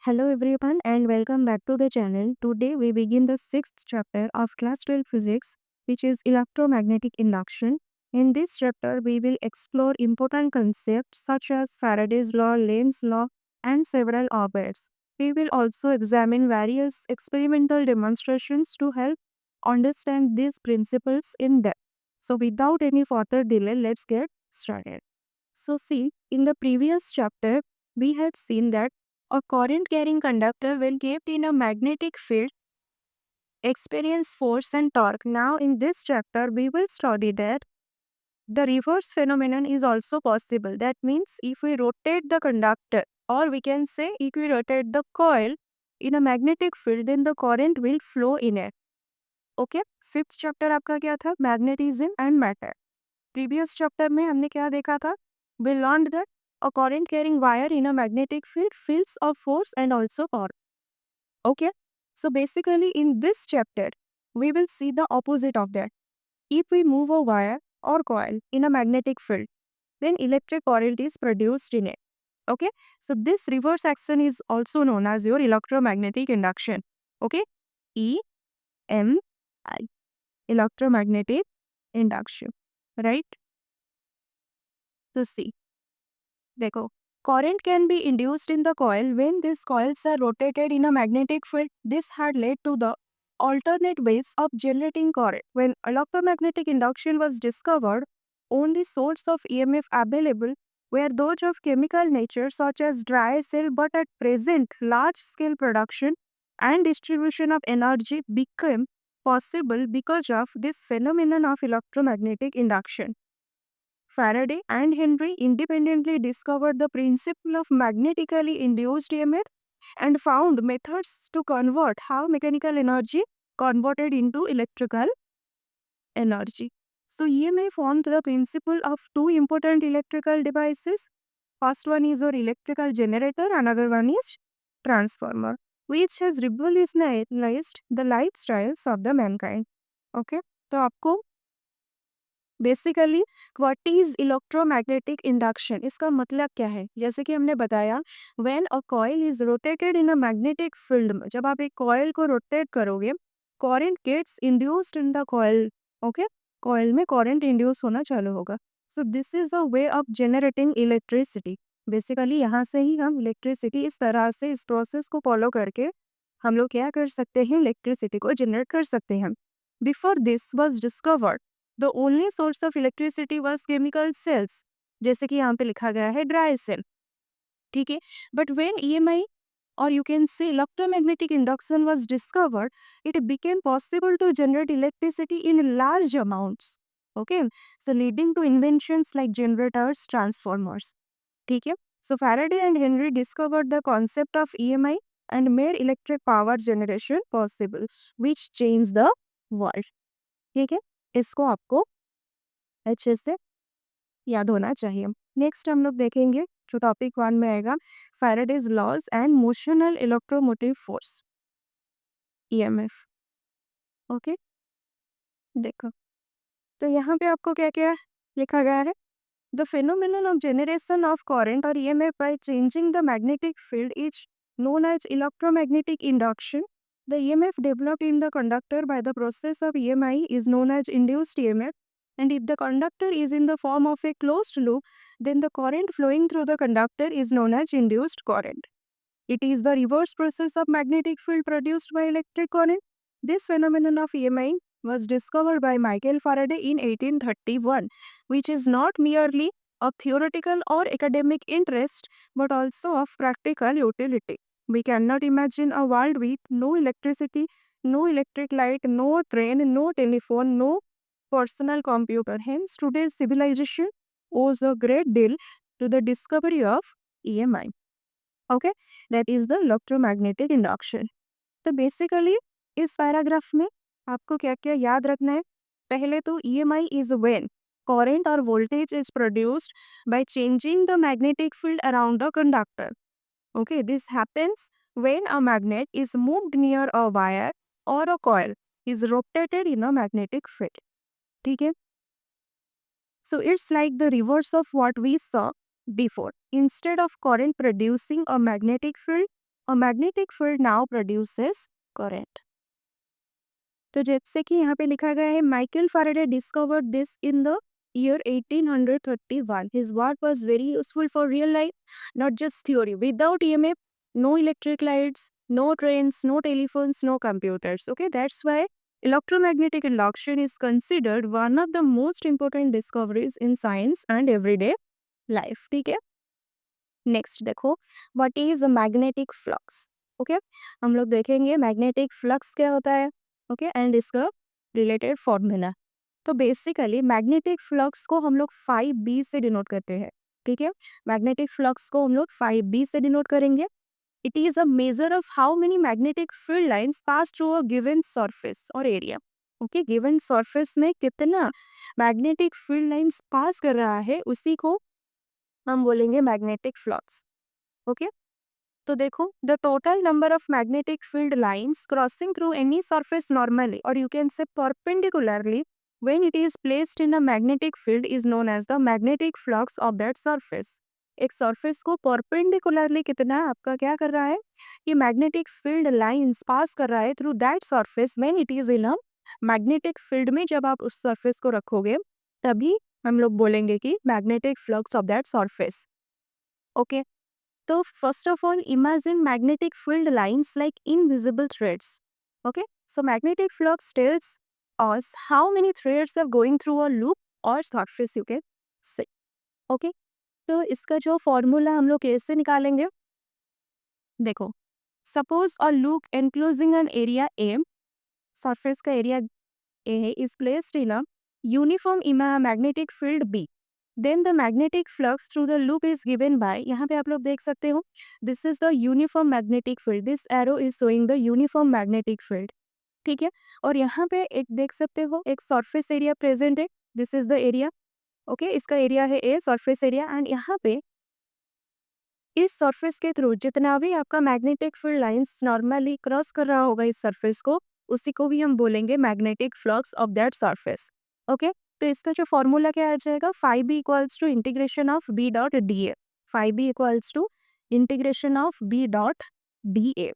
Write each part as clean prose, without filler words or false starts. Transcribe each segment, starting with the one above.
Hello everyone and welcome back to the channel. Today we begin the sixth chapter of class 12 physics, which is electromagnetic induction. In this chapter we will explore important concepts such as Faraday's law, Lenz's law and several others. We will also examine various experimental demonstrations to help understand these principles in depth. So without any further delay, let's get started. So see, in the previous chapter, we had seen that a current carrying conductor when kept in a magnetic field experience force and torque. Now in this chapter, we will study that the reverse phenomenon is also possible. That means if we rotate the conductor, or we can say if we rotate the coil in a magnetic field, then the current will flow in it. Okay, fifth chapter आपका क्या था? Magnetism and matter. Previous chapter में हमने क्या देखा था? We learned that a current carrying wire in a magnetic field feels a force and also power. Okay, so basically in this chapter we will see the opposite of that. If we move a wire or coil in a magnetic field, then electric current is produced in it. Okay, so this reverse action is also known as your electromagnetic induction. Okay, EMI, electromagnetic induction, right? So see, देखो, current can be induced in the coil when these coils are rotated in a magnetic field. This had led to the alternate ways of generating current. When electromagnetic induction was discovered, only source of EMF available were those of chemical nature such as dry cell, but at present large scale production and distribution of energy became possible because of this phenomenon of electromagnetic induction. Faraday and Henry independently discovered the principle of magnetically induced EMF and found methods to convert how mechanical energy converted into electrical energy. So EMI formed the principle of two important electrical devices. First one is your electrical generator, another one is transformer, which has revolutionized the lifestyles of the mankind. Okay, तो आपको basically what is electromagnetic induction, इसका मतलब क्या है? जैसे कि हमने बताया, when a coil is rotated in a magnetic field में जब आप एक कॉइल को रोटेट करोगे, current gets induced in the coil. Okay, coil में करंट इंड्यूस होना चालू होगा. So this is a way of generating electricity. Basically यहाँ से ही हम इलेक्ट्रिसिटी इस तरह से इस प्रोसेस को फॉलो करके हम लोग क्या कर सकते हैं? इलेक्ट्रिसिटी को जनरेट कर सकते हैं. Before this was discovered, the only source of electricity was chemical cells, जैसे कि यहाँ पे लिखा गया है ड्राई सेल. ठीक है, but when EMI or you can say electromagnetic induction was discovered, it became possible to generate electricity in large amounts. Okay, so leading to inventions like generators, transformers. ठीक है, so Faraday and Henry discovered the concept of EMI and made electric power generation possible, which changed the world. ठीक है, इसको आपको अच्छे से याद होना चाहिए. नेक्स्ट हम लोग देखेंगे जो टॉपिक 1 में आएगा, Faraday's laws and motional electromotive force, EMF. Okay, देखो, तो यहाँ पे आपको क्या क्या लिखा गया है? The phenomenon of generation of current or EMF by changing the magnetic field is known as electromagnetic induction. The EMF developed in the conductor by the process of EMI is known as induced EMF. And if the conductor is in the form of a closed loop, then the current flowing through the conductor is known as induced current. It is the reverse process of magnetic field produced by electric current. This phenomenon of EMI was discovered by Michael Faraday in 1831, which is not merely of theoretical or academic interest, but also of practical utility. We cannot imagine a world with no electricity, no electric light, no train, no telephone, no personal computer. Hence, today's civilization owes a great deal to the discovery of EMI. Okay, that is the electromagnetic induction. तो basically इस paragraph में आपको क्या क्या याद रखना है? पहले तो EMI is when current or voltage is produced by changing the magnetic field around the conductor. Okay, this happens when a magnet is moved near a wire or a coil is rotated in a magnetic field. ठीक है, so it's like the reverse of what we saw before. Instead of current producing a magnetic field, A magnetic field now produces current. तो जैसे कि यहाँ पे लिखा गया है, Michael Faraday discovered this in the year 1831. His work was very useful for real life, not just theory. Without EMF, no electric lights, no trains, no telephones, no computers. Okay, that's why electromagnetic induction is considered one of the most important discoveries in science and everyday life. ठीक है, next देखो, what is a magnetic flux. Okay, हम लोग देखेंगे magnetic flux क्या होता है. Okay, and इसका रिलेटेड फॉर्मूला. तो बेसिकली मैग्नेटिक फ्लक्स को हम लोग 5B से डिनोट करते हैं. ठीक है, मैग्नेटिक फ्लक्स को हम लोग 5B से डिनोट करेंगे. It is a measure of how many magnetic field lines pass through a given surface और एरिया. ओके, गिवन सरफेस में कितना मैग्नेटिक फील्ड लाइंस पास कर रहा है उसी को हम बोलेंगे मैग्नेटिक फ्लक्स. ओके, तो देखो, the total number of magnetic field lines crossing through any surface normally or you can say perpendicularly when it is placed in a magnetic field is known as the magnetic flux of that surface. एक surface को perpendicularly कितना आपका क्या कर रहा है कि magnetic field lines pass कर रहा है through that surface when it is in a magnetic field में, जब आप उस सरफेस को रखोगे तभी हम लोग बोलेंगे कि magnetic flux of that surface. Okay, तो first of all imagine magnetic field lines like invisible threads. Okay, so magnetic flux tells us how many threads are going through a loop or surface you can say. Okay, तो इसका जो formula हम लोग कैसे निकालेंगे, देखो, suppose a loop enclosing an area A, surface का area A है, is placed in a uniform magnetic field B. Then the magnetic flux through the loop is given by, यहाँ पे आप लोग देख सकते हो, this is the uniform magnetic field. This arrow is showing the uniform magnetic field. ठीक है, और यहाँ पे एक देख सकते हो एक सरफेस एरिया प्रेजेंट है. This is the area. Okay, इसका एरिया है ए, सरफेस एरिया. एंड यहाँ पे इस सरफेस के थ्रू जितना भी आपका magnetic field lines normally cross कर रहा होगा इस सरफेस को, उसी को भी हम बोलेंगे magnetic flux of that surface. Okay, तो इसका जो फॉर्मूला क्या आ जाएगा, 5B equals to integration of B dot d A. 5B equals to integration of B dot d A.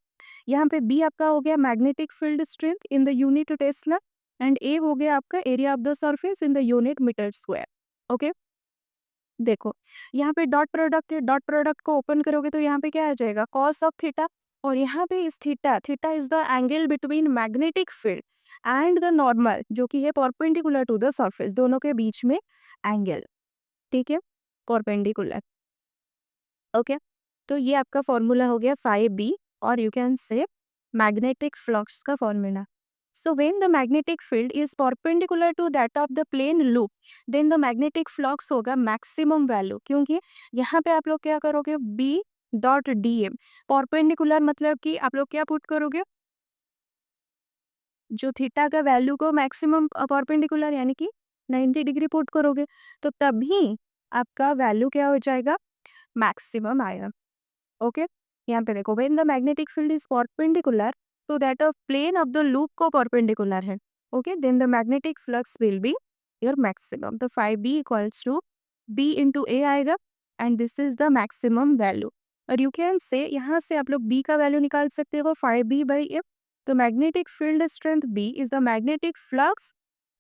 यहाँ पे बी आपका हो गया magnetic field strength in the unit tesla and A हो गया आपका area of the surface in the unit metre square. Okay, देखो, यहाँ पे डॉट प्रोडक्ट है, डॉट प्रोडक्ट को ओपन करोगे तो यहाँ पे क्या आ जाएगा, कॉस ऑफ थीटा. और यहाँ पे इस theta, theta is the angle between magnetic field and the normal, जो कि है परपेंडिकुलर टू द सरफेस, दोनों के बीच में एंगल. ठीक है, परपेंडिकुलर. ओके, तो ये आपका फॉर्मूला हो गया 5B और यू कैन से मैग्नेटिक फ्लक्स का formula. So when the magnetic field is perpendicular to that of the plane loop, then the magnetic flux होगा maximum value. क्योंकि यहाँ पे आप लोग क्या करोगे, B dot D M, perpendicular मतलब कि आप लोग क्या पुट करोगे, जो थीटा का वैल्यू को मैक्सिमम परपेंडिकुलर यानी कि 90 डिग्री पुट करोगे, तो तभी आपका वैल्यू क्या हो जाएगा, मैक्सिमम आएगा. ओके, यहाँ पे देखो, when the magnetic field is perpendicular to that of plane of the loop को परपेंडिकुलर है. Okay, then the magnetic flux will be your maximum. तो 5B equals to B into A आएगा and this is the maximum value. Or you can say यहाँ से आप लोग B का value निकाल सकते हो 5B बाई ए. तो magnetic field strength B is the magnetic flux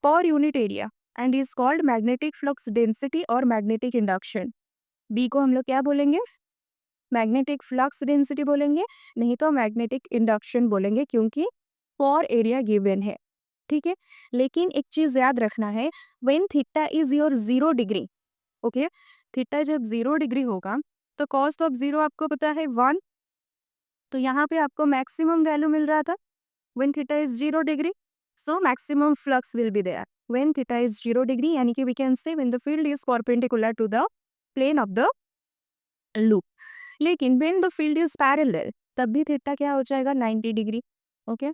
per unit area and is called magnetic flux density और मैग्नेटिक इंडक्शन. B को हम लोग क्या बोलेंगे, मैग्नेटिक फ्लक्स डेंसिटी बोलेंगे, नहीं तो मैग्नेटिक इंडक्शन बोलेंगे, क्योंकि फॉर एरिया गिवन है. ठीक है, लेकिन एक चीज याद रखना है, when theta is your 0 degree. Okay, theta जब 0 डिग्री होगा तो कॉस्ट ऑफ 0 आपको पता है 1. तो यहाँ पे आपको मैक्सिमम वैल्यू मिल रहा था when theta is 0 degree. So maximum flux will be there when theta is 0 degree, यानी कि we can say when the field is perpendicular to the plane of the loop. लेकिन when the field is parallel तब भी theta क्या हो जाएगा, 90 degree. Okay,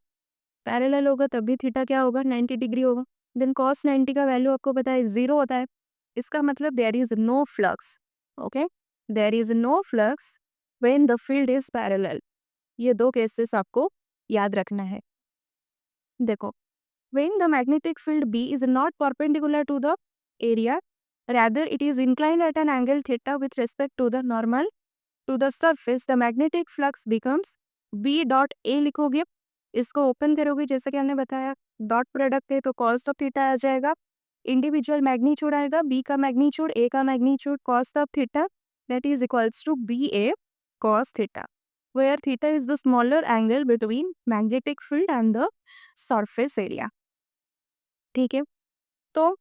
parallel होगा तब भी थीटा क्या होगा, 90 डिग्री होगा. देन cos 90 का वैल्यू आपको पता है 0 होता है. इसका मतलब there is no flux. Okay, there is no flux when the field is parallel. ये दो केसेस आपको याद रखना है. देखो, when the magnetic field B is not perpendicular to the area, rather it is inclined at an angle theta with respect to the normal to the surface, the magnetic flux becomes B dot A लिखोगे, इसको open करोगे जैसे कि हमने बताया dot product है तो cos of theta आ जाएगा, इंडिविजुअल मैग्नीट्यूड आएगा, बी का मैग्नीट्यूड ए का magnitude cos of theta that is equals to B A cos theta, where theta is the smaller angle between magnetic field and the surface area। ठीक है, तो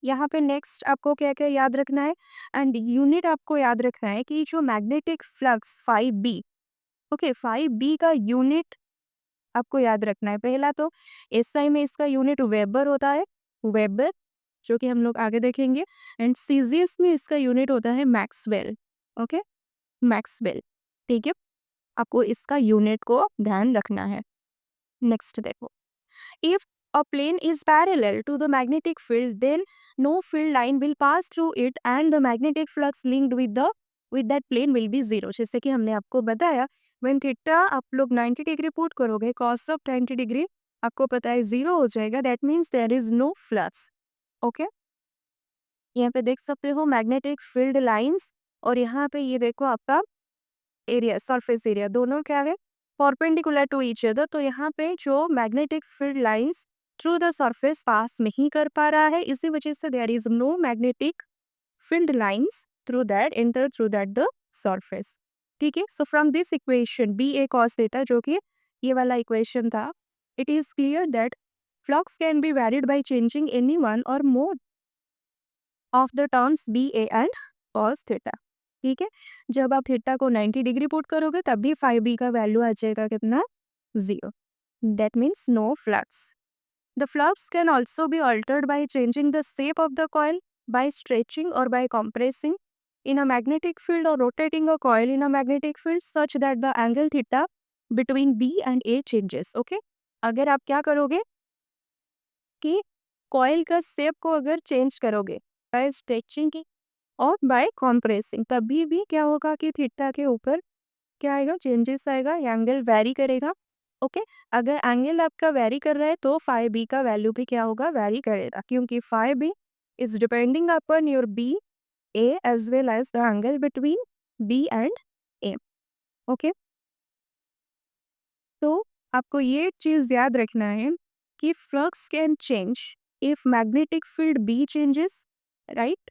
यहाँ पे नेक्स्ट आपको क्या क्या याद रखना है, एंड यूनिट आपको याद रखना है कि जो magnetic flux 5b, okay 5b का यूनिट आपको याद रखना है। पहला तो एसआई में इसका यूनिट वेबर होता है, वेबर, जो कि हम लोग आगे देखेंगे, एंड सीजीएस में इसका यूनिट होता है मैक्सवेल, ओके मैक्सवेल। ठीक है, आपको इसका यूनिट को ध्यान रखना है। नेक्स्ट देखो, if a plane is parallel to the magnetic field then no field line will pass through it and the magnetic flux linked with that plane will be zero। जैसे कि हमने आपको बताया when थीटा आप लोग 90 degree put करोगे cos of 90 degree आपको पता है 0 हो जाएगा, that means there is no flux. Okay, यहाँ पे देख सकते हो मैग्नेटिक फील्ड लाइंस, और यहाँ पे ये देखो आपका एरिया, सरफेस एरिया, दोनों क्या है परपेंडिकुलर टू ईच अदर। तो यहाँ पे जो magnetic field lines through the surface pass नहीं कर पा रहा है, इसी वजह से there is no magnetic field lines through that enter through that the surface. ठीक है, so from this equation B A cos theta, जो कि ये वाला इक्वेशन था, it is clear that flux can be varied by changing any one or more of the terms B A and cos theta. ठीक है, जब आप theta को 90 डिग्री पुट करोगे तब भी 5b का वैल्यू आ जाएगा कितना 0, that means no flux. The flux can also be altered by changing the shape of the coil by stretching or by compressing in a magnetic field or rotating a coil in a magnetic field such that the angle theta between B and A changes. Okay, अगर आप क्या करोगे कि coil का shape को अगर change करोगे bye stretching की और बाय कॉम्प्रेसिंग, तभी भी क्या होगा कि थीटा के ऊपर क्या आएगा चेंजेस आएगा, एंगल वेरी करेगा। ओके, अगर एंगल आपका वेरी कर रहा है तो 5b का वैल्यू भी क्या होगा वेरी करेगा, क्योंकि 5b is depending upon your B A as well as the angle between B and A. Okay, तो आपको ये चीज याद रखना है कि flux can change if magnetic field B changes, right,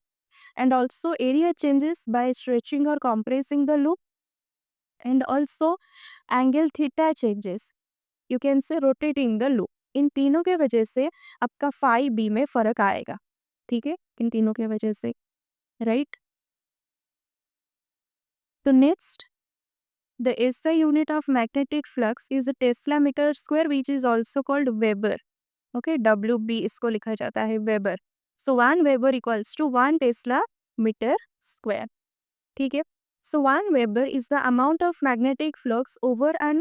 and also area changes by stretching or compressing the loop, and also angle theta changes, you can say rotating the loop। इन तीनों के वजह से आपका 5b में फर्क आएगा। ठीक है, इन तीनों के वजह से, राइट। तो next, the SI unit of magnetic flux is a Tesla meter square which is also called Weber। okay, WB इसको लिखा जाता है Weber। so 1 Weber equals to 1 Tesla meter square। ठीक है, so 1 Weber is the amount of magnetic flux over an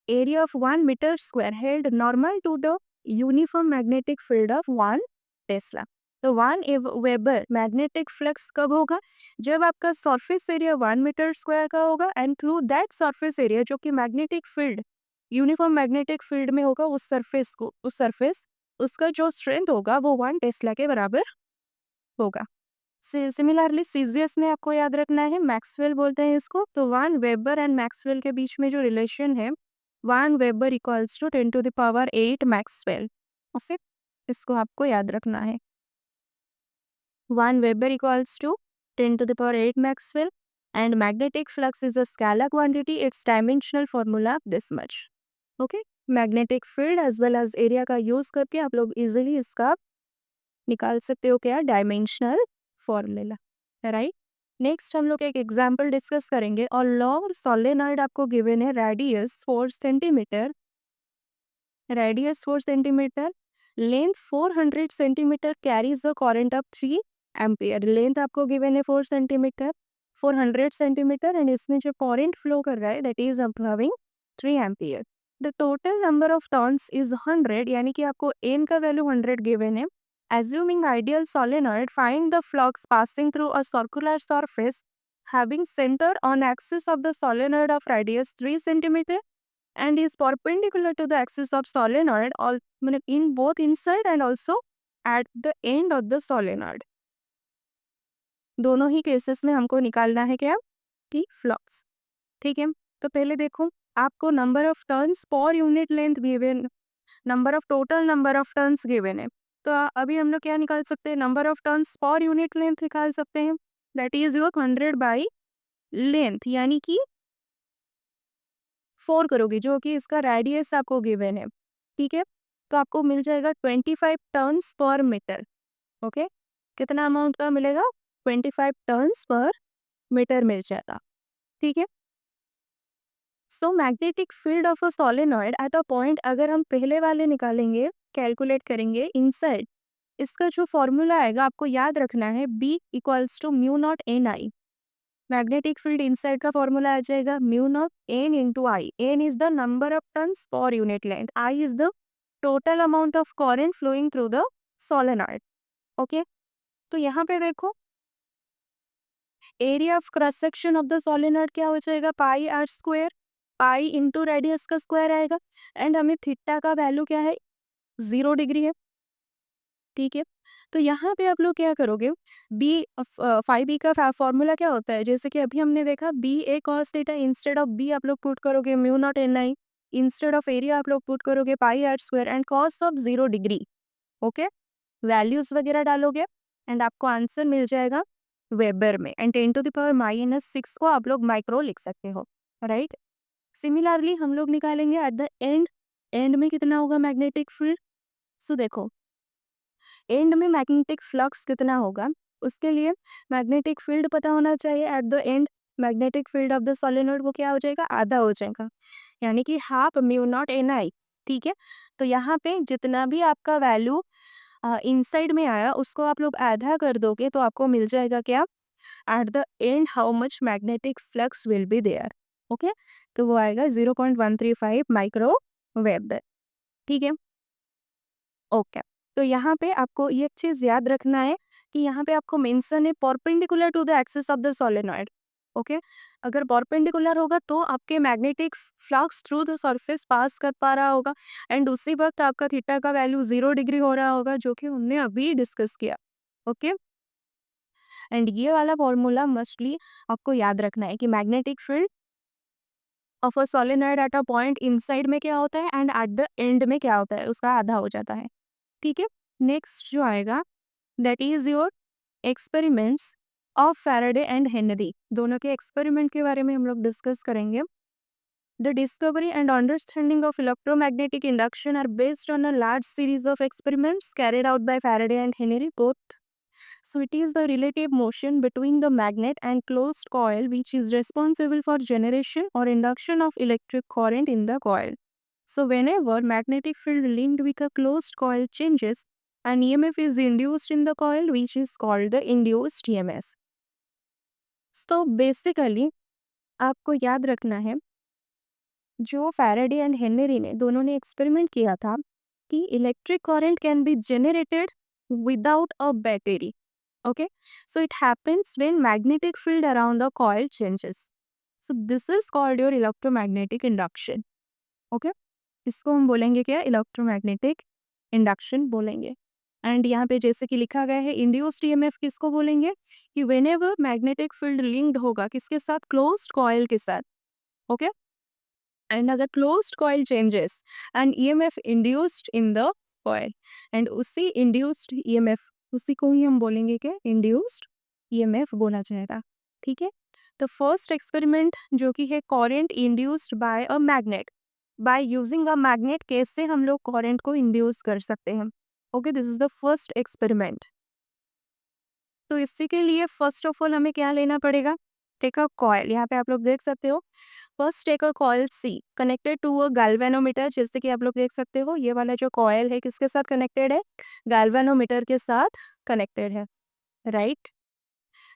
area of 1 meter square held normal to the uniform magnetic field of 1 Tesla। तो 1 Weber magnetic flux कब होगा, जब आपका surface area 1 metre square का होगा and through that surface area जो कि magnetic field uniform magnetic field में होगा, उस सरफेस उसका जो स्ट्रेंथ होगा वो 1 टेस्ला के बराबर होगा। सिमिलरली सीजीएस में आपको याद रखना है मैक्सवेल बोलते हैं इसको। तो 1 वेबर एंड मैक्सवेल के बीच में जो रिलेशन है 1 weber equals to 10⁸ maxwell. Okay, इसको आपको याद रखना है। 1 weber equals to 10⁸ maxwell and magnetic flux is a scalar quantity, it's dimensional formula this much. Okay, magnetic field as well as area का यूज करके आप लोग इजिली इसका निकाल सकते हो क्या डायमेंशनल फॉर्मूला, राइट। नेक्स्ट हम लोग एक एग्जांपल डिस्कस करेंगे। और लॉन्ग सोलेनॉइड आपको गिवन है, radius 4 centimetre, length 400 centimetre, carries the current of 3 ampere. Length आपको गिवन है 4 सेंटीमीटर, 400 सेंटीमीटर, एंड इसमें जो करंट फ्लो कर रहा है that is upcoming 3 ampere. The total number of turns is 100, यानी कि आपको एन का वैल्यू 100 गिवन है। Assuming ideal solenoid, find the flux passing through a circular surface having center on axis of the solenoid of radius 3 cm and is perpendicular to the axis of solenoid all in both inside and also at the end of the solenoid। दोनों ही cases में हमको निकालना है क्या कि flux. ठीक है, तो पहले देखो आपको number of turns per unit length given, total number of turns given है। तो अभी हम लोग क्या निकाल सकते हैं, number of turns per unit length निकाल सकते हैं। That is your 100 by length, यानी कि 4 करोगे, जो कि इसका रेडियस आपको गिवन है। ठीक है, तो आपको मिल जाएगा 25 टर्न्स पर मीटर। ओके, कितना अमाउंट का मिलेगा, 25 टर्न्स पर मीटर मिल जाएगा। ठीक है, so magnetic field of a solenoid at a point, अगर हम पहले वाले निकालेंगे, कैलकुलेट करेंगे इनसाइड, इसका जो फॉर्मूला आएगा आपको याद रखना है, B equals to mu naught N I. Magnetic field inside का फॉर्मूला आ जाएगा mu naught N into I. N is the number of turns per unit length, I is the total amount of current flowing through the solenoid. Okay, तो यहाँ पे देखो area of cross section of the solenoid क्या हो जाएगा, pi are square, pi into radius का square आएगा। And हमें थीटा का वैल्यू क्या है, 0 डिग्री है। ठीक है, तो यहाँ पे आप लोग क्या करोगे, बी, फाइव बी का फॉर्मूला क्या होता है, जैसे कि अभी हमने देखा B A cos theta, instead of B आप लोग पुट करोगे mu naught N I, instead of area आप लोग पुट करोगे pi are square and cos of 0 degree. Okay, values वगैरह डालोगे एंड आपको आंसर मिल जाएगा वेबर में, एंड 10⁻⁻⁶ को आप लोग माइक्रो लिख सकते हो। राइट, सिमिलरली हम लोग निकालेंगे एट द एंड, एंड में कितना होगा मैग्नेटिक फील्ड। सो देखो एंड में मैग्नेटिक फ्लक्स कितना होगा, उसके लिए मैग्नेटिक फील्ड पता होना चाहिए। Eight the and magnetic field of the solenoid वो क्या हो जाएगा, आधा हो जाएगा, यानी कि हाफ म्यू नॉट एन आई। ठीक है, तो यहाँ पे जितना भी आपका वैल्यू इनसाइड में आया उसको आप लोग आधा कर दोगे तो आपको मिल जाएगा क्या, at the end how much magnetic flux will be there. Okay, तो वो आएगा 0.135 माइक्रो वेबर। ठीक है, ओके, तो यहाँ पे आपको ये चीज़ याद रखना है कि यहाँ पे आपको मेंशन है perpendicular to the axis of the solenoid. Okay, अगर परपेंडिकुलर होगा तो आपके magnetic flux through the surface pass कर पा रहा होगा, एंड उसी वक्त आपका थीटा का वैल्यू 0 डिग्री हो रहा होगा, जो कि हमने अभी डिस्कस किया। ओके, एंड ये वाला फॉर्मूला मस्टली आपको याद रखना है कि magnetic field of a solenoid at a point inside में क्या होता है एंड एट द एंड में क्या होता है, उसका आधा हो जाता है। ठीक है, नेक्स्ट जो आएगा that is your experiments of Faraday and Henry. दोनों के एक्सपेरिमेंट के बारे में हम लोग डिस्कस करेंगे। The discovery and understanding of electromagnetic induction are based on a large series of experiments carried out by Faraday and Henry both. So it is the relative motion between the magnet and closed coil which is responsible for generation or induction of electric current in the coil. So whenever magnetic field linked with a closed coil changes, an EMF is induced in the coil which is called the induced EMF. So basically आपको याद रखना है, जो Faraday and Henry ने दोनों ने experiment किया था कि electric current can be generated without a battery. Okay, so it happens when magnetic field around the coil changes. So this is called your electromagnetic induction. Okay, इसको हम बोलेंगे क्या, इलेक्ट्रोमैग्नेटिक इंडक्शन बोलेंगे। एंड यहाँ पे जैसे कि लिखा गया है इंड्यूस्ड ईएमएफ किसको बोलेंगे, कि व्हेनेवर मैग्नेटिक फील्ड लिंक्ड होगा किसके साथ, क्लोज्ड कॉइल के साथ। ओके, एंड अगर closed coil changes and EMF induced in the coil, and उसी इंड्यूस्ड ईएमएफ, उसी को ही हम बोलेंगे क्या, इंड्यूस्ड ईएमएफ बोला जाएगा। ठीक है, तो फर्स्ट एक्सपेरिमेंट जो कि है current induced by a magnet, by using a magnet कैसे हम लोग करंट को इंड्यूस कर सकते हैं। Okay, this is the first experiment. तो इसी के लिए फर्स्ट ऑफ ऑल हमें क्या लेना पड़ेगा, टेक अ कॉइल, यहाँ पे आप लोग देख सकते हो, first take a coil C connected to a galvanometer. जैसे कि आप लोग देख सकते हो ये वाला जो कॉइल है किसके साथ कनेक्टेड है, गैल्वेनोमीटर के साथ कनेक्टेड है। राइट,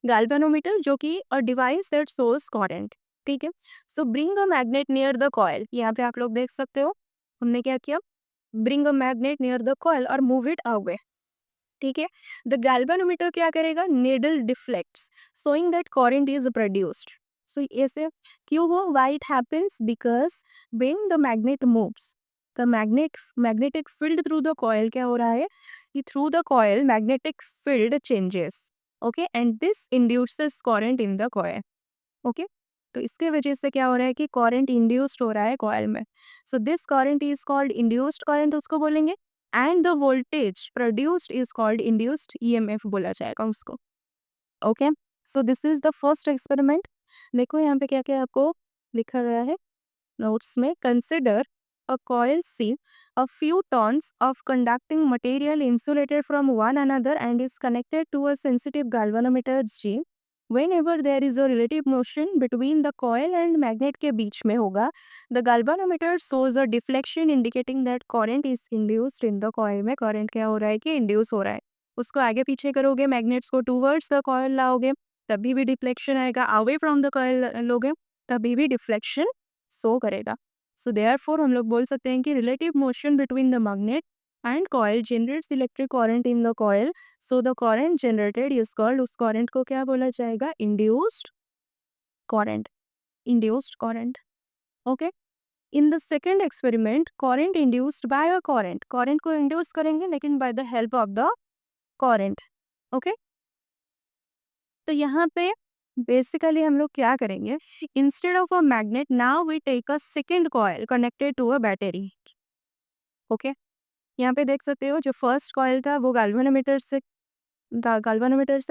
गैल्वेनोमीटर जो कि a device that source current. ठीक है, सो bring a magnet near the coil, यहाँ पे आप लोग देख सकते हो हमने क्या किया, bring a magnet near the coil और मूव इट अवे। ठीक है, द गैल्वेनोमीटर क्या करेगा, needle deflects showing that current is produced. So ऐसे क्यों हो, why it happens, because when the magnet moves the magnetic field through the coil क्या हो रहा है, कि through the coil magnetic field changes. Okay, and this induces current in the coil. Okay, तो इसके वजह से क्या हो रहा है कि करंट इंड्यूस्ड हो रहा है कॉइल में। So this current is called induced current उसको बोलेंगे, and the voltage produced is called induced EMF बोला जाएगा उसको। Okay, so this is the first experiment. देखो यहाँ पे क्या क्या आपको लिखा गया है नोट्स में। Consider a coil C, a few tons of conducting material insulated from one another and is connected to a sensitive galvanometer G. Whenever there is a relative motion between the coil and magnet के बीच में होगा, the galvanometer shows a deflection indicating that current is induced in the coil। में current क्या हो रहा है कि induce हो रहा है। उसको आगे पीछे करोगे, magnets को towards the coil लाओगे तभी भी deflection आएगा, away from the coil लोगे तभी भी deflection show करेगा। सो देयरफॉर हम लोग बोल सकते हैं कि relative motion between the magnet and coil generates electric current in the coil. So the current generated is called, उस करंट को क्या बोला जाएगा, induced current. Induced current. Okay, in the second experiment current induced by a current, current को induce करेंगे लेकिन by the help of the current. Okay, तो यहाँ पे बेसिकली हम लोग क्या करेंगे, instead of a magnet now we take a second coil connected to a battery. Okay, यहाँ पे देख सकते हो जो फर्स्ट कॉइल था वो गाल्वानोमीटर से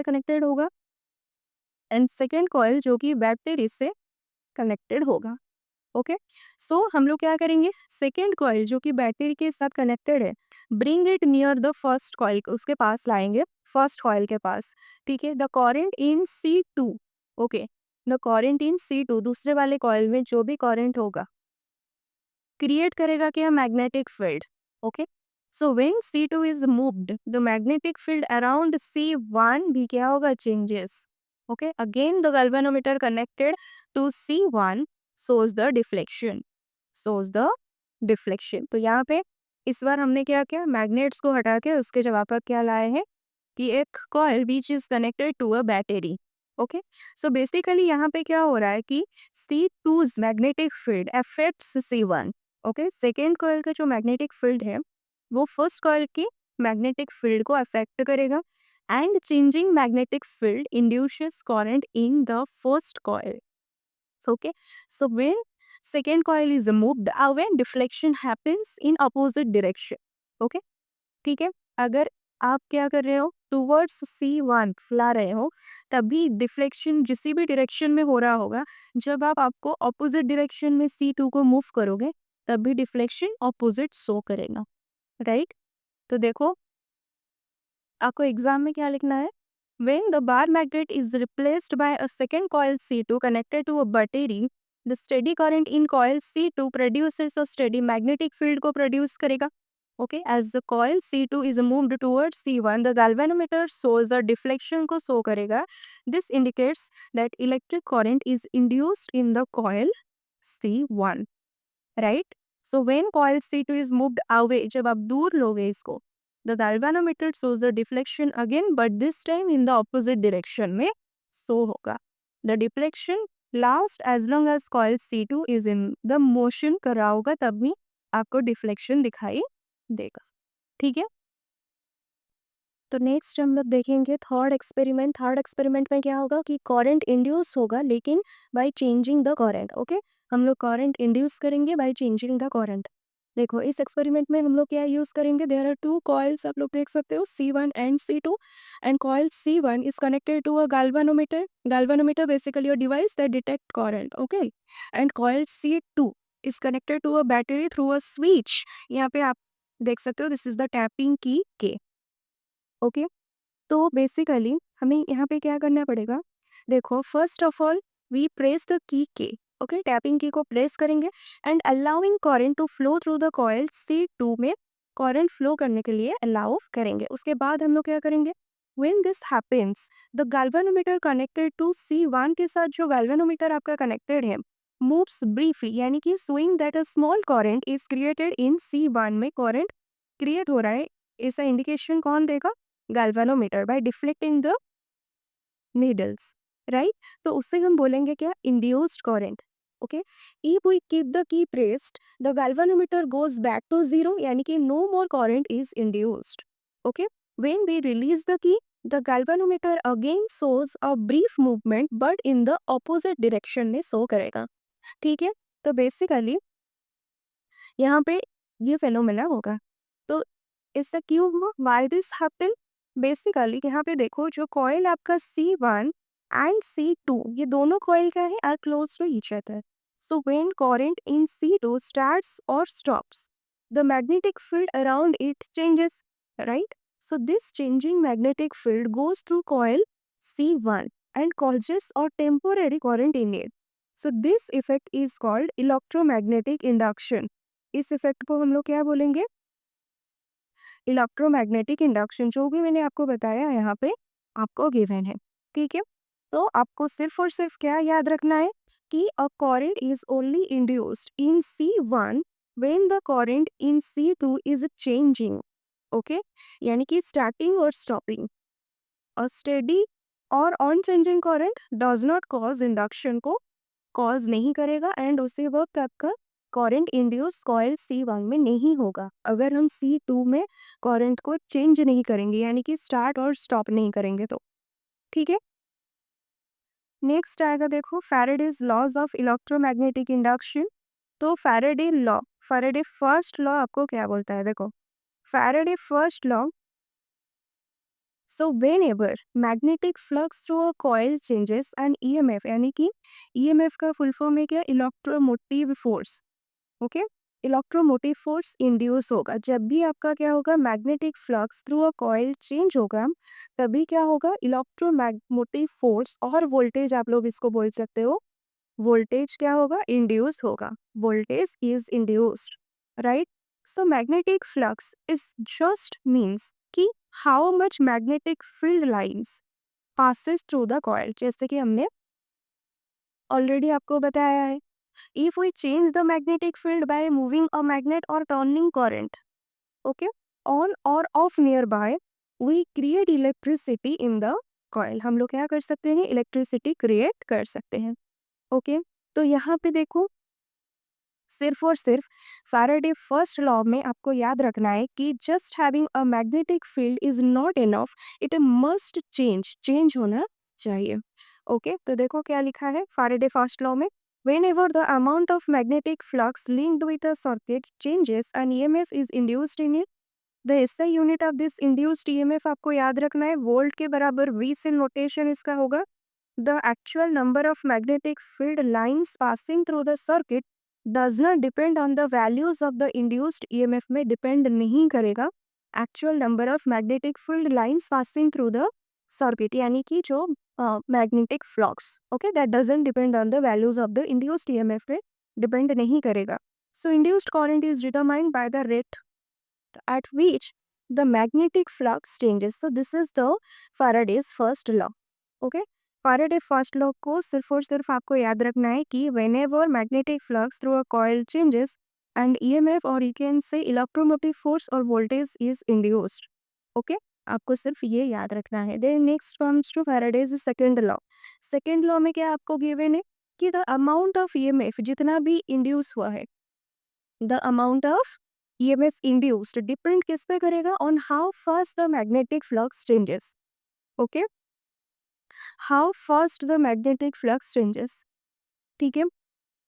कनेक्टेड होगा, एंड सेकेंड कॉइल जो कि बैटरी से कनेक्टेड होगा। ओके, सो हम लोग क्या करेंगे, सेकेंड कॉइल जो कि बैटरी के साथ कनेक्टेड है, bring it near the first coil, उसके पास लाएंगे, फर्स्ट कॉइल के पास। ठीक है, the current in C2। Okay, the current in C2 दूसरे वाले कॉइल में जो भी करंट होगा क्रिएट करेगा क्या, magnetic field. Okay, so when C2 is moved the magnetic field around C1 भी क्या होगा, changes. Okay, again the galvanometer connected to C1 shows the deflection, shows the deflection। तो यहाँ पे इस बार हमने क्या किया, मैग्नेट्स को हटा के उसके जगह पर क्या लाए हैं कि एक coil which is connected to a battery. Okay, so basically यहाँ पे क्या हो रहा है कि C2's magnetic field affects C1। Okay, second coil का जो मैग्नेटिक फील्ड है वो फर्स्ट कॉइल की मैग्नेटिक फील्ड को अफेक्ट करेगा, and changing magnetic field induces current in the first coil. Okay, so when second coil is moved away, deflection happens in opposite direction। Okay, ठीक है, अगर आप क्या कर रहे हो, टूवर्ड्स C1 ला रहे हो तभी डिफ्लेक्शन जिस भी डायरेक्शन में हो रहा होगा, जब आप आपको ऑपोजिट डायरेक्शन में C2 को मूव करोगे तभी डिफ्लेक्शन ऑपोजिट शो करेगा। राइट, तो देखो आपको एग्जाम में क्या लिखना है, when the bar magnet is replaced by a second coil C2 connected to a battery, the steady current in coil C2 produces a steady magnetic field को produce करेगा। Okay, as the coil C2 is moved towards C1, the galvanometer shows the deflection को show करेगा। This indicates that electric current is induced in the coil C1, right? So when coil C2 is moved away, जब आप दूर लोगे इसको, the galvanometer shows the deflection again, but this time in the opposite direction में show होगा। The deflection lasts as long as coil C2 is in the motion कर रहा होगा, तब भी आपको deflection दिखाई देगा। ठीक है, तो नेक्स्ट हम लोग देखेंगे थर्ड एक्सपेरिमेंट। थर्ड एक्सपेरिमेंट में क्या होगा कि करंट इंड्यूस होगा लेकिन bye changing the current. Okay, हम लोग करंट इंड्यूस करेंगे बाय चेंजिंग द करंट। देखो इस एक्सपेरिमेंट में हम लोग क्या यूज करेंगे, देयर आर टू कॉइल्स, आप लोग देख सकते हो C1 and C2, and coil C1 is connected to a galvanometer। galvanometer basically a device that detect current। Okay, and coil C2 is connected to a battery through a switch. यहाँ पे आप देख सकते हो दिस इज द टैपिंग की K. Okay, तो basically हमें यहाँ पे क्या करना पड़ेगा, देखो first of all we press the key K. Okay, tapping key को प्रेस करेंगे and allowing current to flow through the coil C2 में करंट फ्लो करने के लिए अलाउ करेंगे। उसके बाद हम लोग क्या करेंगे, when this happens the galvanometer connected to C1 के साथ जो गैल्वेनोमीटर आपका कनेक्टेड है मूव्स ब्रीफली, यानी कि showing that a small current is created in C1 में करंट क्रिएट हो रहा है, ऐसा इंडिकेशन कौन देगा, galvanometer, by deflecting the needles. Right, तो उससे हम बोलेंगे क्या, induced current. Okay, if we keep the key pressed the galvanometer goes back to zero, यानी कि no more current is induced. Okay, when we release the key the galvanometer again shows a brief movement but in the opposite direction में show करेगा। ठीक है, तो basically यहाँ पे ये फेनोमेना होगा। तो ऐसा क्यों हुआ, वाई दिस हैपन? बेसिकली यहाँ पे देखो, जो कॉइल आपका C1 एंड C2, ये दोनों कॉइल क्या है, are close to each other. So when current in C2 starts और stops, the magnetic field around it changes, right? So this changing magnetic field goes through coil C1 and causes a temporary current in it. So this effect is called electromagnetic induction. इस effect को हम लोग क्या बोलेंगे, electromagnetic induction. जो भी मैंने आपको बताया यहाँ पे आपको गिवन है। ठीक है, तो आपको सिर्फ और सिर्फ क्या याद रखना है कि a current is only induced in C1 when the current in C2 is changing. Okay, यानी कि स्टार्टिंग और स्टॉपिंग। अ स्टेडी और on changing current does not cause induction को कॉज नहीं करेगा, एंड उसी वक्त आपका करंट इंड्यूस कॉइल C1 में नहीं होगा अगर हम C2 में करंट को चेंज नहीं करेंगे, यानी कि स्टार्ट और स्टॉप नहीं करेंगे तो। ठीक है, नेक्स्ट आएगा देखो Faraday's laws of electromagnetic induction. तो फैराडे फर्स्ट लॉ आपको क्या बोलता है, देखो Faraday first law. So whenever magnetic flux through a coil changes and EMF, यानी कि EMF का फुल फॉर्म है क्या, electromotive force. Okay, electromotive force induce होगा जब भी आपका क्या होगा, magnetic flux through a coil change होगा, तभी क्या होगा, इलेक्ट्रोमोटिव फोर्स और वोल्टेज, आप लोग इसको बोल सकते हो, वोल्टेज क्या होगा, इंड्यूस होगा, voltage is induced, right? So magnetic flux is just means कि how much magnetic field lines passes through the coil, जैसे कि हमने ऑलरेडी आपको बताया है। If we change the magnetic field by moving a magnet or turning current, okay, on or off nearby, we create electricity in the coil. हम लोग क्या कर सकते हैं, इलेक्ट्रिसिटी क्रिएट कर सकते हैं। ओके, तो यहाँ पे देखो, सिर्फ और सिर्फ फैराडे फर्स्ट लॉ में आपको याद रखना है कि just having a magnetic field is not enough, it must change होना चाहिए। ओके, तो देखो क्या लिखा है फैराडे फर्स्ट लॉ में, whenever the amount of magnetic flux linked with a circuit changes an EMF is induced in it, the SI unit of this induced EMF आपको याद रखना है वोल्ट के बराबर, V से नोटेशन इसका होगा। The actual number of magnetic field lines passing through the circuit does not depend on the values of the induced EMF, में डिपेंड नहीं करेगा actual number of magnetic field lines passing through the circuit, यानी कि जो magnetic flux, okay, that doesn't depend on the values of the induced EMF, पे depend नहीं करेगा। So induced current is determined by the rate at which the magnetic flux changes. So this is the Faraday's first law. Okay, Faraday first law को सिर्फ और सिर्फ आपको याद रखना है कि whenever magnetic flux through a coil changes and EMF, or you can say electromotive force or voltage is induced. Okay, आपको सिर्फ ये याद रखना है। Then next comes to Faraday's second law. Second law में क्या आपको given है कि the amount of EMF जितना भी induce हुआ है, the amount of EMF induced depend किस पे करेगा, on how fast the magnetic flux changes. Okay, how fast the magnetic flux changes. ठीक है,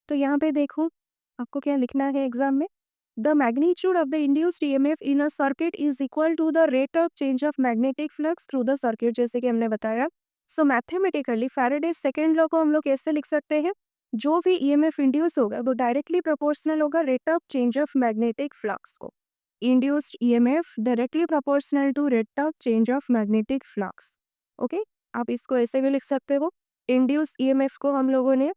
तो यहाँ पे देखो आपको क्या लिखना है एग्जाम में, the magnitude of the induced EMF in a circuit is equal to the rate of change of magnetic flux through the circuit, जैसे कि हमने बताया। So mathematically Faraday second law को हम लोग कैसे लिख सकते हैं, जो भी EMF इंड्यूस होगा वो डायरेक्टली प्रोपोर्शनल होगा rate of change of magnetic flux को। Induced EMF directly proportional to rate of change of magnetic flux. Okay, आप इसको ऐसे भी लिख सकते हो, इंड्यूस्ड EMF को हम लोगों ने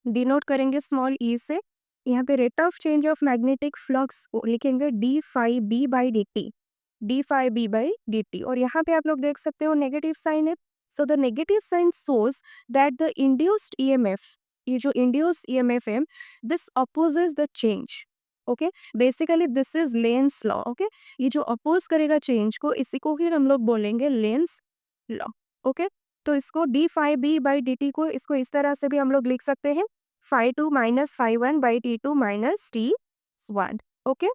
डिनोट करेंगे स्मॉल ई से, यहाँ पे rate of change of magnetic flux को लिखेंगे d∅b/dt, d∅b/dt, और यहाँ पे आप लोग देख सकते हो नेगेटिव साइन है। So the negative sign shows that the induced EMF, ये जो इंड्यूस्ड EMF है, this opposes the change. Okay, basically this is Lenz law. Okay, ये जो अपोज करेगा चेंज को, इसी को ही हम लोग बोलेंगे लेंस लॉ। ओके, तो इसको d∅b/dt को इसको इस तरह से भी हम लोग लिख सकते हैं, phi2 - phi1/t2 - t1। Okay,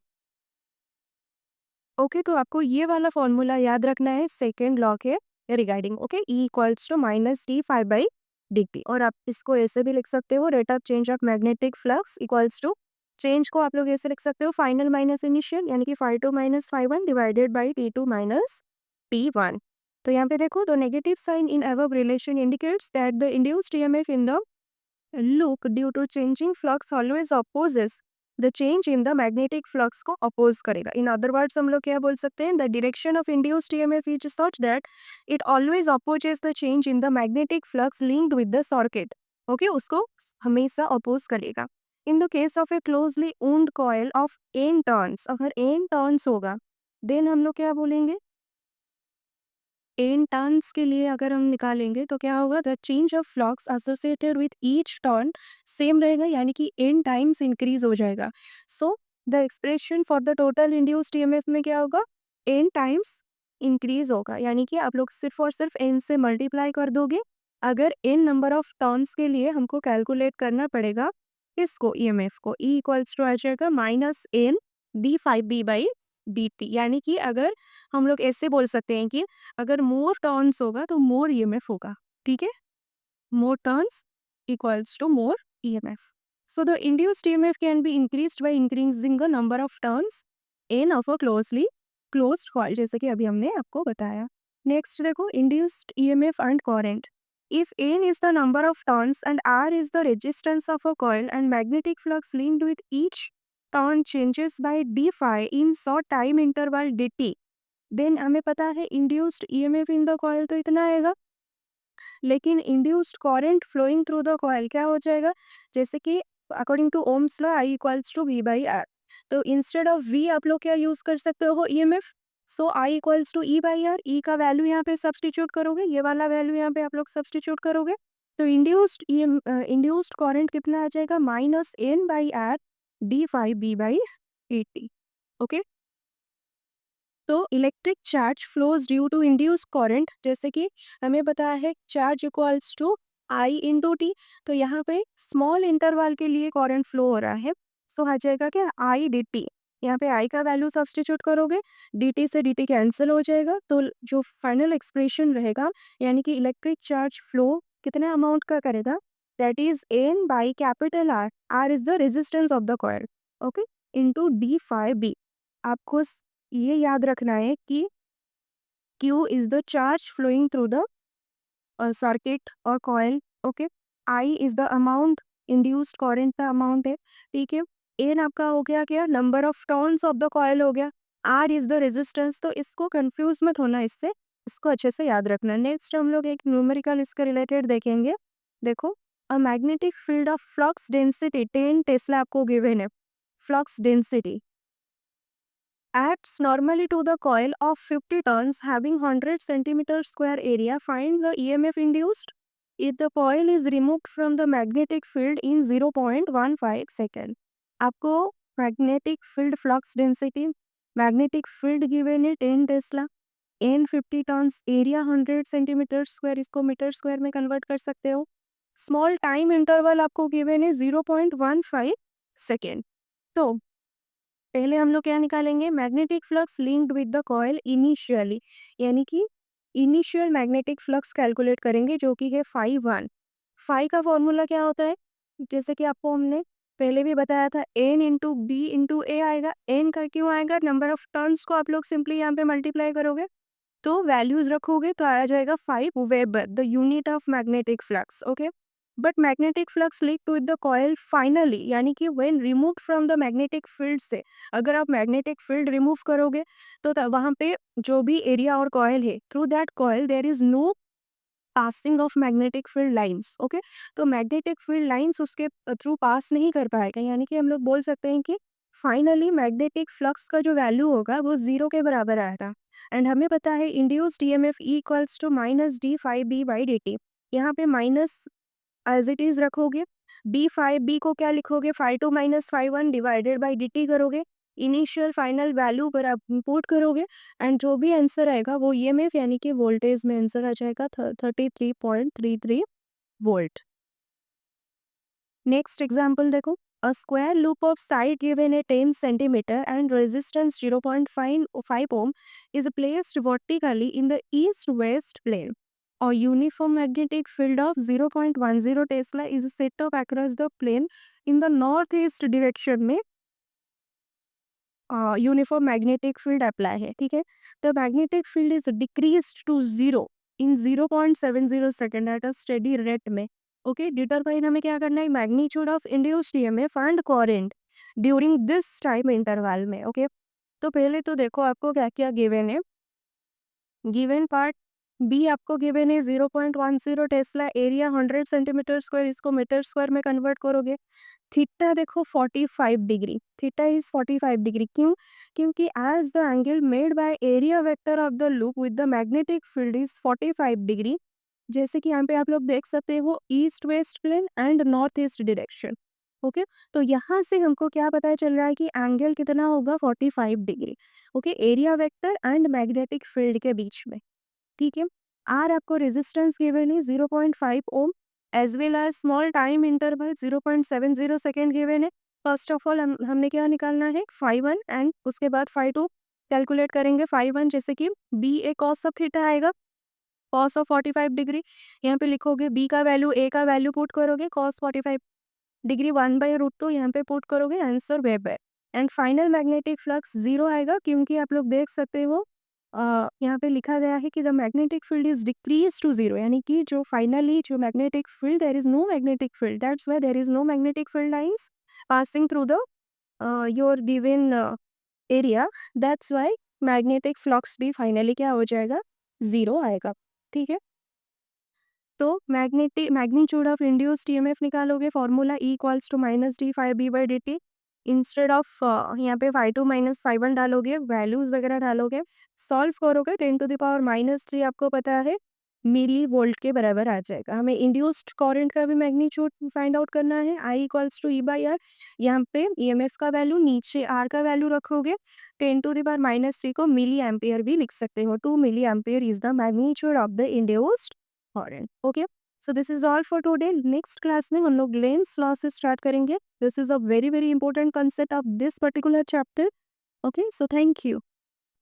okay, तो आपको ये वाला फॉर्मूला याद रखना है सेकेंड लॉ के regarding, okay, E equals to minus D phi by D T. और आप इसको ऐसे भी लिख सकते हो, rate of change of magnetic flux equals to, change को आप लोग ऐसे लिख सकते हो, फाइनल माइनस इनिशियल, यानी कि phi two minus phi one divided by T two minus T one. तो यहाँ पे देखो, the negative sign in above relation indicates that the induced EMF in the loop due to changing flux always opposes the change in the magnetic flux को oppose करेगा। In other words हम लोग क्या बोल सकते हैं, the direction of induced EMF is such that it always opposes the change in the magnetic flux linked with the circuit। okay, उसको हमेशा oppose करेगा। In the case of a closely wound coil of n turns, अगर n turns होगा then हम लोग क्या बोलेंगे, N turns के लिए अगर हम निकालेंगे तो क्या होगा, the change of flux associated with each turn same रहेगा, यानी कि एन टाइम्स इंक्रीज हो जाएगा। So the expression for the total induced EMF में क्या होगा, एन टाइम्स इंक्रीज होगा, यानी कि आप लोग सिर्फ और सिर्फ एन से मल्टीप्लाई कर दोगे। अगर एन नंबर ऑफ टर्न्स के लिए हमको कैलकुलेट करना पड़ेगा इसको, ईएमएफ को, ई इक्वल्स टू आ जाएगा minus N D five B by D T. यानी कि अगर हम लोग ऐसे बोल सकते हैं कि अगर मोर टर्न्स होगा तो मोर ईएमएफ होगा, ठीक है, more turns equals to more EMF. So the induced EMF can be increased by increasing the number of turns in of a closely closed coil, जैसे कि अभी हमने आपको बताया। नेक्स्ट देखो, induced EMF and current. If n is the number of turns and r is the resistance of a coil and magnetic flux linked with each turn changes by d phi in short time interval dt, then हमें पता है induced EMF in the coil तो इतना आएगा, लेकिन induced current flowing through the coil क्या हो जाएगा, जैसे कि according to Ohm's law I equals to V by R. तो इंस्टेड ऑफ वी आप लोग क्या यूज कर सकते हो, EMF. So I equals to E by R, E का वैल्यू यहाँ पे सब्सटीट्यूट करोगे, ये वाला वैल्यू यहाँ पे आप लोग सब्सटीट्यूट करोगे, तो इंड्यूस्ड करंट कितना आ जाएगा, minus N by R D five B by A T. Okay, तो electric charge flows due to induce current, जैसे कि हमें पता है charge equals to I into T, तो यहाँ पे स्मॉल इंटरवल के लिए करंट फ्लो हो रहा है, सो आ जाएगा क्या, आई डी टी। यहाँ पे आई का वैल्यू सब्सटीट्यूट करोगे, डी टी से डी टी कैंसिल हो जाएगा, तो जो फाइनल एक्सप्रेशन रहेगा, यानी कि इलेक्ट्रिक चार्ज फ्लो कितने अमाउंट का करेगा, that is N by capital R, R is the resistance of the coil, okay, into D five B. आपको ये याद रखना है कि Q is the charge flowing through the circuit और coil, okay, I is the amount induced current का amount है, ठीक है, N आपका हो गया क्या, number of turns of the coil हो गया, R इज द रेजिस्टेंस। तो इसको कंफ्यूज मत होना इससे, इसको अच्छे से याद रखना। नेक्स्ट हम लोग एक न्यूमेरिकल इसके रिलेटेड देखेंगे। देखो, अ magnetic field of flux density 10 Tesla आपको गिवन है, flux density acts normally to the coil of 50 turns having 100 centimeter square area. Find the EMF induced if the coil is removed from the magnetic field in 0.15 second. आपको magnetic field flux density, magnetic field given है 10 tesla, N 50 turns, area 100 centimetre square, इसको metre square में convert कर सकते हो, small time interval आपको given है 0.15 second. तो पहले हम लोग क्या निकालेंगे, magnetic flux linked with the coil initially, यानी कि इनिशियल मैग्नेटिक फ्लक्स कैलकुलेट करेंगे, जो कि है फाई वन। फाई का फॉर्मूला क्या होता है, जैसे कि आपको हमने पहले भी बताया था, N into B into A आएगा। एन का क्यों आएगा, नंबर ऑफ टर्न्स को आप लोग सिंपली यहाँ पे मल्टीप्लाई करोगे, तो वैल्यूज रखोगे तो आ जाएगा 5 weber, the unit of magnetic flux, okay. But magnetic flux linked with the coil finally, यानी कि when removed from the magnetic field से, अगर आप मैग्नेटिक फील्ड रिमूव करोगे तो वहाँ पे जो भी एरिया और कॉइल है, through that coil there is no passing of magnetic field lines, okay. तो मैग्नेटिक फील्ड लाइंस उसके थ्रू पास नहीं कर पाएगा, यानी कि हम लोग बोल सकते हैं कि फाइनली मैग्नेटिक फ्लक्स का जो वैल्यू होगा वो 0 के बराबर आएगा। एंड हमें पता है induced EMF E equals to minus D five B by D T. यहाँ पे माइनस एज इट इज रखोगे, डी फाइव बी को क्या लिखोगे, phi two minus phi one divided by D T करोगे, इनिशियल फाइनल वैल्यू पर आप put करोगे, एंड जो भी आंसर आएगा वो ईएमएफ यानी कि वोल्टेज में आंसर आ जाएगा 33.33 वोल्ट। नेक्स्ट एग्जाम्पल देखो, A square loop of side given a 10 centimeter and resistance 0.5 ohm is placed vertically in the east-west plane. A uniform magnetic field of 0.10 Tesla is set up across the plane in the northeast direction में uniform magnetic field apply है, ठीक है। The magnetic field is decreased to 0 in 0.70 second at a steady rate में। Okay, determine हमें क्या करना है, magnitude of induced EMF and current during this time interval में। ओके, तो पहले तो देखो आपको क्या क्या गिवन है। गिवन पार्ट बी आपको गिवन है 0.10 टेस्ला, एरिया 100 सेंटीमीटर स्क्वायर, इसको मीटर स्क्वायर में कन्वर्ट करोगे। थीटा देखो 45 डिग्री, थीटा इज 45 डिग्री, क्यों? क्योंकि as the angle made by area vector of the loop with the magnetic field is 45 degree. जैसे कि यहाँ पे आप लोग देख सकते हो east west plane and north east direction. Okay, तो यहाँ से हमको क्या पता चल रहा है कि एंगल कितना होगा, 45 degree. Okay, area vector and magnetic field के बीच में, ठीक है। आर आपको रेजिस्टेंस गिवन है 0.5 ohm as well as small time interval 0.70 second given है। फर्स्ट ऑफ ऑल हमने क्या निकालना है, फाई 1 एंड उसके बाद फाई 2 कैलकुलेट करेंगे। फाई 1 जैसे कि B A cos of theta आएगा, कॉस ऑफ 45 डिग्री। यहाँ पे लिखोगे बी का वैल्यू, ए का वैल्यू पुट करोगे, कॉस 45 डिग्री 1/√2 यहाँ पे पुट करोगे, answer weber. And final magnetic flux 0 आएगा, क्योंकि आप लोग देख सकते हो यहाँ पे लिखा गया है कि the magnetic field is decrease to 0, यानी कि जो फाइनली जो magnetic field, there is no magnetic field, that's why there is no magnetic field lines passing through the your given area, that's why magnetic flux भी finally क्या हो जाएगा, 0 आएगा, ठीक है। तो मैग्नीट्यूड ऑफ इंड्यूस्ड ईएमएफ निकालोगे, formula E equals to -d∅b/dt। Instead of यहाँ पे φ2 -φ1 डालोगे, वैल्यूज वगैरह डालोगे, सॉल्व करोगे, 10⁻³ आपको पता है मिली वोल्ट के बराबर आ जाएगा। हमें इंड्यूस्ड करंट का भी मैग्नीट्यूड फाइंड आउट करना है, I इक्वल्स टू E/R। यहाँ पे ईएमएफ का वैल्यू, नीचे R का वैल्यू रखोगे, 10⁻³ को मिली एम्पियर भी लिख सकते हो। 2 milliampere is the magnitude of the induced current. Okay, so this is all for today. Next class में हम लोग लेंस लॉ से स्टार्ट करेंगे। This is a very very important concept of this particular chapter. Okay, so thank you.